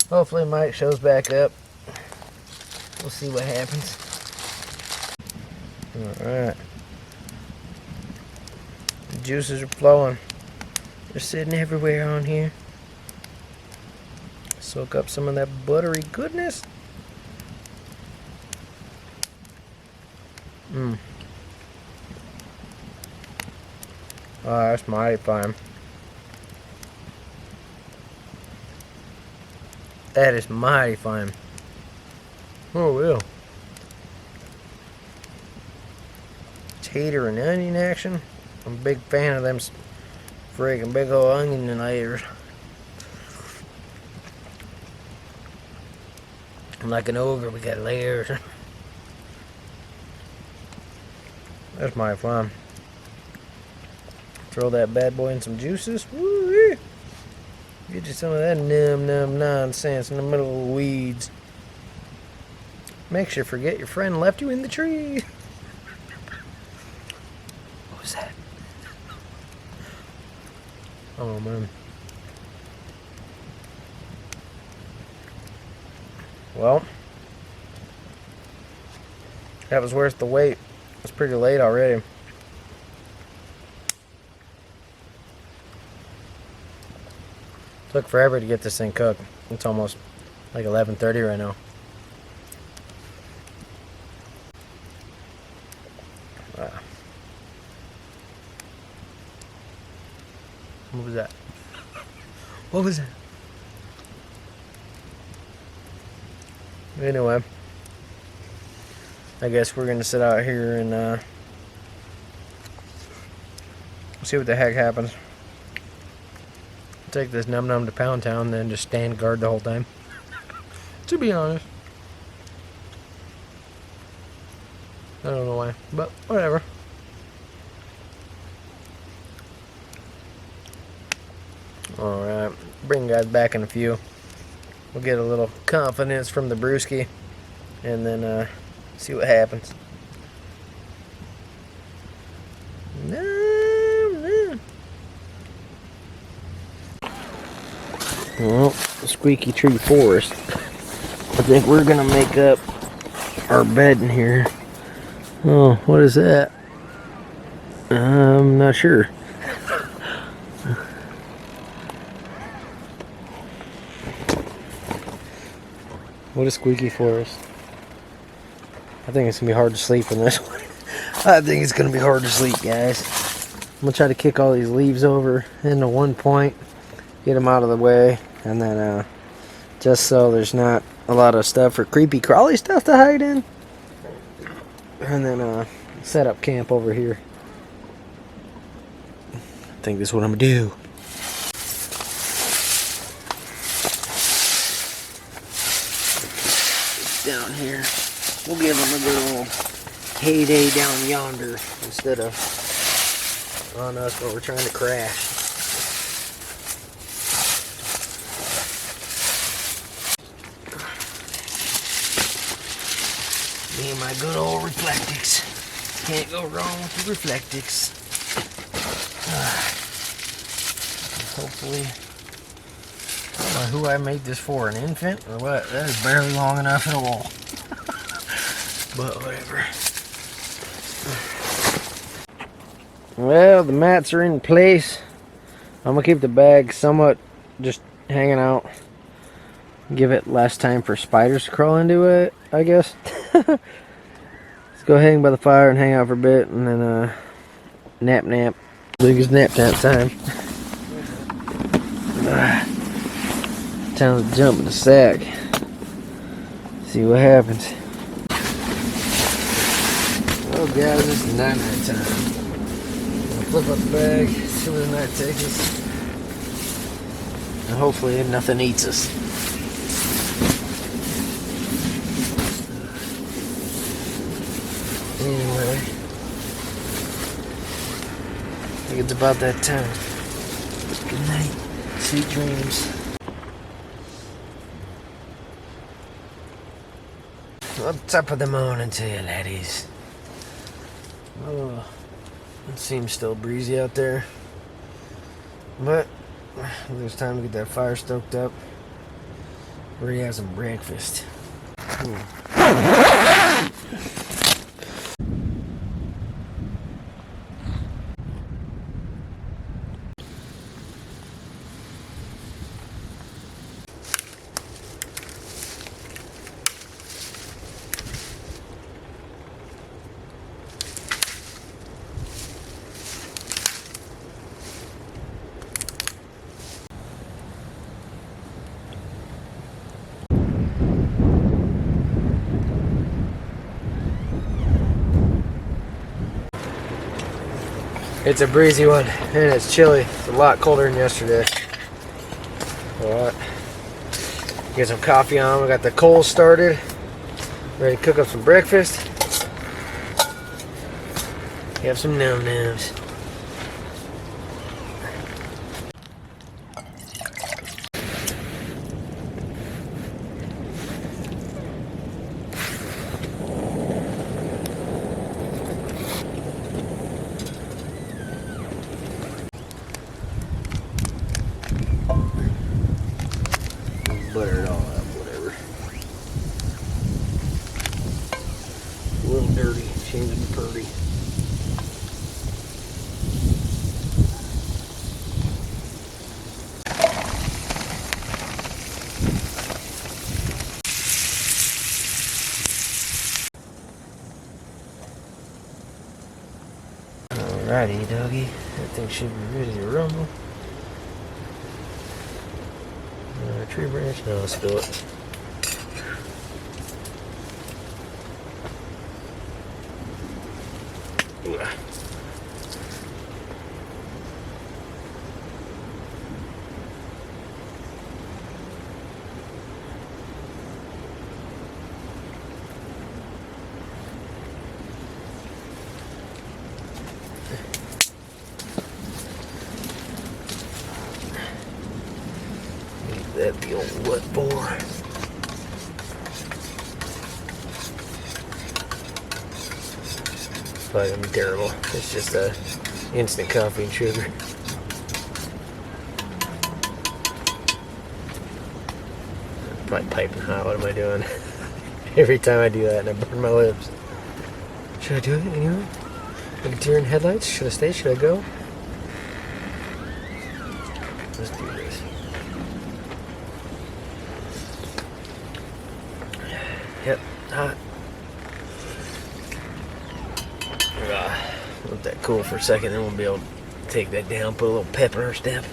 hopefully Mike shows back up. We'll see what happens. Alright. The juices are flowing. They're sitting everywhere on here. Soak up some of that buttery goodness. Mmm. Oh, that's mighty fine. That is mighty fine. Oh, well. Tater and onion action. I'm a big fan of them friggin' big old onion layers. I'm like an ogre, we got layers. That's mighty fun. Throw that bad boy in some juices. Woo-wee. Get you some of that num nonsense in the middle of the weeds. Makes you forget your friend left you in the tree. What was that? Oh man. Well, that was worth the wait. It's pretty late already. Took forever to get this thing cooked. It's almost like 11:30 right now. What was that? What was that? Anyway, I guess we're gonna sit out here and see what the heck happens. Take this num num to Pound Town and then just stand guard the whole time. To be honest. I don't know why, but whatever. Alright, bring you guys back in a few. We'll get a little confidence from the brewski, and then see what happens. No. Well, the squeaky tree forest. I think we're gonna make up our bed in here. Oh, what is that? I'm not sure. What is squeaky forest? I think it's gonna be hard to sleep in this one. I think it's gonna be hard to sleep, guys. I'm gonna try to kick all these leaves over into one point, get them out of the way, and then just so there's not a lot of stuff for creepy crawly stuff to hide in, and then set up camp over here. I think this is what I'm gonna do. Down here, we'll give them a good old heyday down yonder instead of on us while we're trying to crash. Me and my good old Reflectix. Can't go wrong with the Reflectix. Hopefully, I don't know who I made this for, an infant or what? That is barely long enough at all. But whatever. Well, the mats are in place. I'm gonna keep the bag somewhat just hanging out. Give it less time for spiders to crawl into it, I guess. Let's go hang by the fire and hang out for a bit, and then nap. I think it's nap time. Time to jump in the sack. See what happens. Oh guys, it's night time. Flip up the bag, see where the night takes us, and hopefully nothing eats us. Anyway, I think it's about that time. Good night, sweet dreams. Well, top of the morning to you, laddies. Oh. It seems still breezy out there, but there's time to get that fire stoked up. Already have some breakfast. It's a breezy one, and it's chilly. It's a lot colder than yesterday. Alright. Get some coffee on. We got the coals started. Ready to cook up some breakfast. Have some num-nums. Butter it all up, whatever. A little dirty, change it to purdy. Alrighty, doggy. That thing should be ready to rumble. Tree branch? No, let's spill it. That the old wet boar. probably gonna be terrible. It's just instant coffee and sugar. Probably piping hot. What am I doing? Every time I do that, and I burn my lips. Should I do it anyway? Like a deer in headlights? Should I stay? Should I go? Let's do this. Yep, hot. Let that cool for a second, then we'll be able to take that down, put a little pep in our step.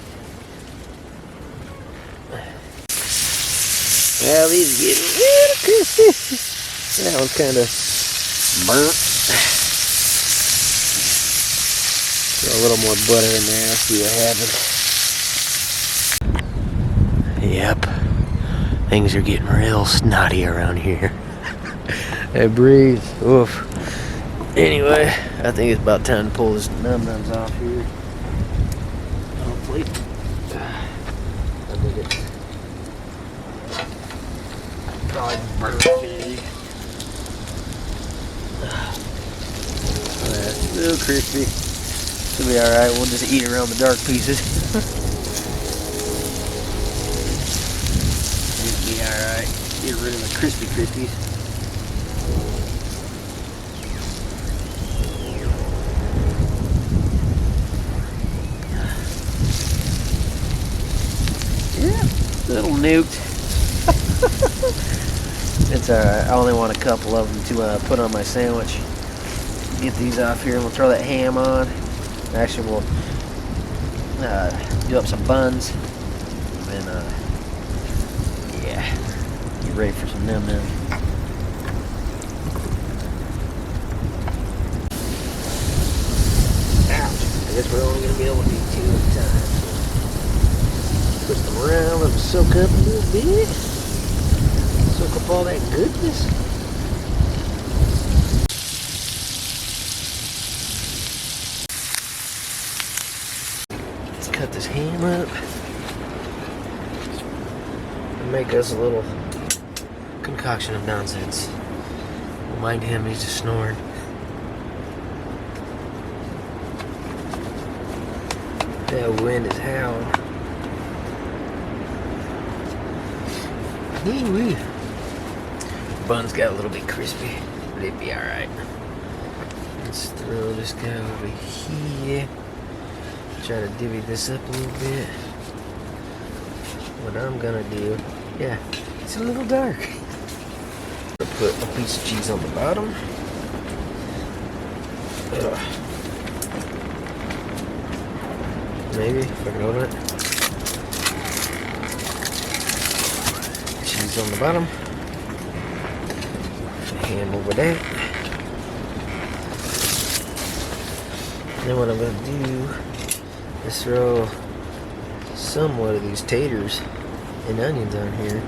Well, these are getting a little crispy. That one's kind of burnt. Throw a little more butter in there, see what happens. Yep, things are getting real snotty around here. That breeze, oof. Anyway, I think it's about time to pull this num-nums off here. Hopefully. I think it's probably burnt big. That's a little crispy. Should be alright, we'll just eat around the dark pieces. Should be alright. Get rid of the crispy crispies. Yeah, a little nuked. It's alright. I only want a couple of them to put on my sandwich. Get these off here and we'll throw that ham on. Actually, we'll do up some buns. And yeah, get ready for some num-nums. Ouch. I guess we're only going to be able to do 2 at a time. Twist them around, let them soak up a little bit. Soak up all that goodness. Let's cut this ham up. And make us a little concoction of nonsense. Don't mind him, he's just snoring. That wind is howling. Woo-wee. Bun's got a little bit crispy, but it'd be alright. Let's throw this guy over here. Try to divvy this up a little bit. What I'm gonna do, yeah, it's a little dark. Put a piece of cheese on the bottom. Maybe, if I can open it. Cheese on the bottom. Ham over there. Then what I'm going to do is throw somewhat of these taters and onions on here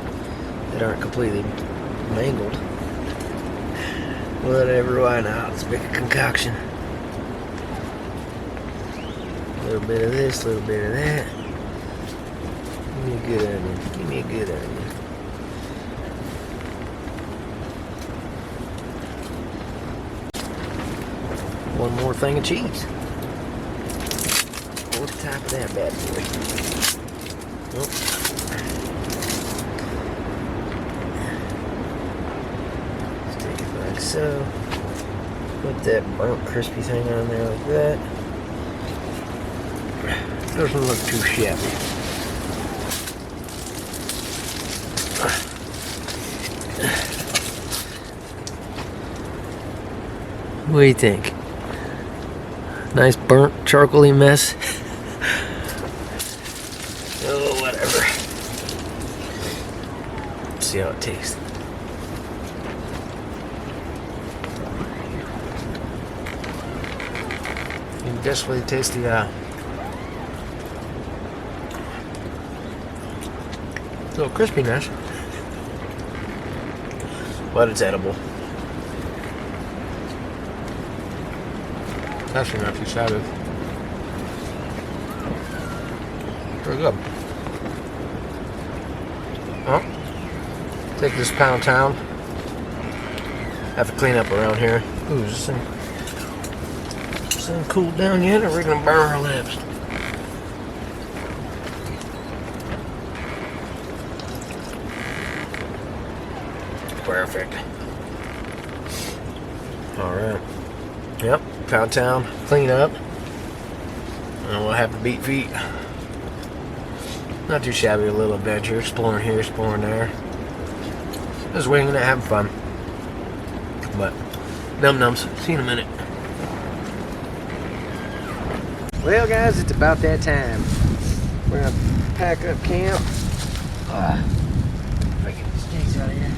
that aren't completely mangled. Whatever, why not? Let's make a concoction. A little bit of this, a little bit of that. Give me a good onion. Give me a good onion. One more thing of cheese. Over the top of that bad boy. Nope. Let's take it like so. Put that burnt crispy thing on there like that. Doesn't look too shabby. What do you think? Nice burnt charcoaly mess. Oh, whatever. Let's see how it tastes. You can definitely taste the little crispiness, but it's edible. Actually not too savage. Pretty good. Well, take this pound town. Have to clean up around here. Ooh, is this thing? sun cooled down yet, or we're gonna burn our lips. Perfect. Alright. Yep, Pound Town, clean up. And we'll have to beat feet. Not too shabby, a little adventure, exploring here, exploring there. Just winging it, having fun. But, num-nums, see you in a minute. Well guys, it's about that time. We're gonna pack up camp. If I get the stakes out of here.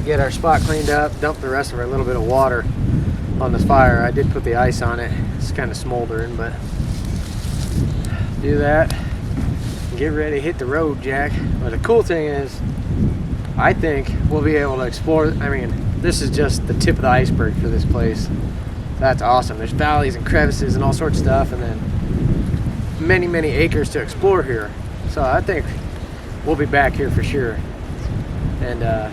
Get our spot cleaned up, dump the rest of our little bit of water on the fire. I did put the ice on it. It's kind of smoldering, but do that. Get ready to hit the road, Jack. But the cool thing is, I think we'll be able to explore. I mean, this is just the tip of the iceberg for this place. That's awesome. There's valleys and crevices and all sorts of stuff, and then many, many acres to explore here. So I think we'll be back here for sure. And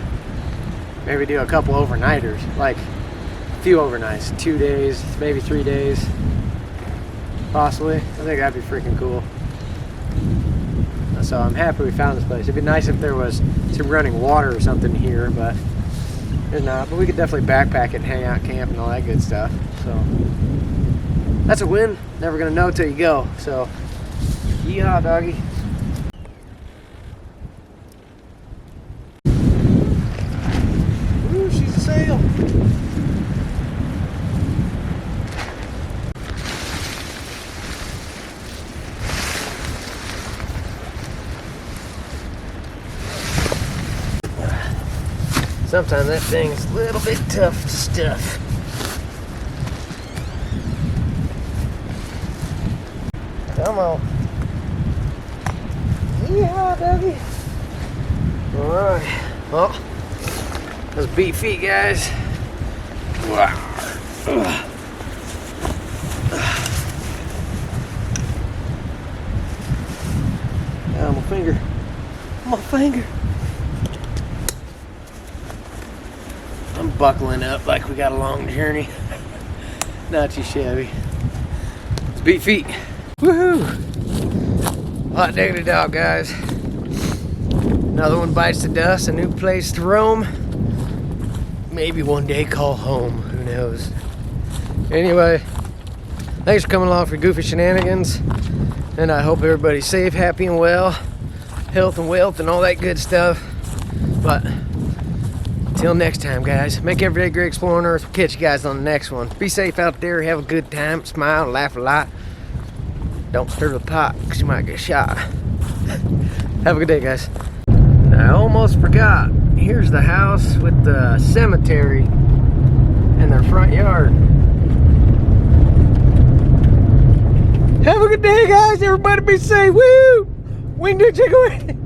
maybe do a couple overnighters, like a few overnights, 2 days, maybe 3 days, possibly. I think that'd be freaking cool. So I'm happy we found this place. It'd be nice if there was some running water or something here, but there's not. But we could definitely backpack and hang out, camp, and all that good stuff. So that's a win. Never gonna know till you go. So yeehaw, doggy. Ooh, she's a sail. Sometimes that thing's a little bit tough to stuff. Come on. Yeehaw, doggy. Alright. Well, those beat feet, guys. Wow. Oh, my finger. My finger. I'm buckling up like we got a long journey. Not too shabby. It's beat feet. Woohoo! Hot day to dog, guys. Another one bites the dust, a new place to roam. Maybe one day call home, who knows. Anyway, thanks for coming along for Goofy Shenanigans. And I hope everybody's safe, happy, and well. Health and wealth and all that good stuff. But until next time, guys, make every day great exploring Earth. We'll catch you guys on the next one. Be safe out there, have a good time, smile, laugh a lot. Don't stir the pot, because you might get shot. Have a good day, guys. I almost forgot. Here's the house with the cemetery in their front yard. Have a good day, guys. Everybody be safe. Woo! We can do chicken wing.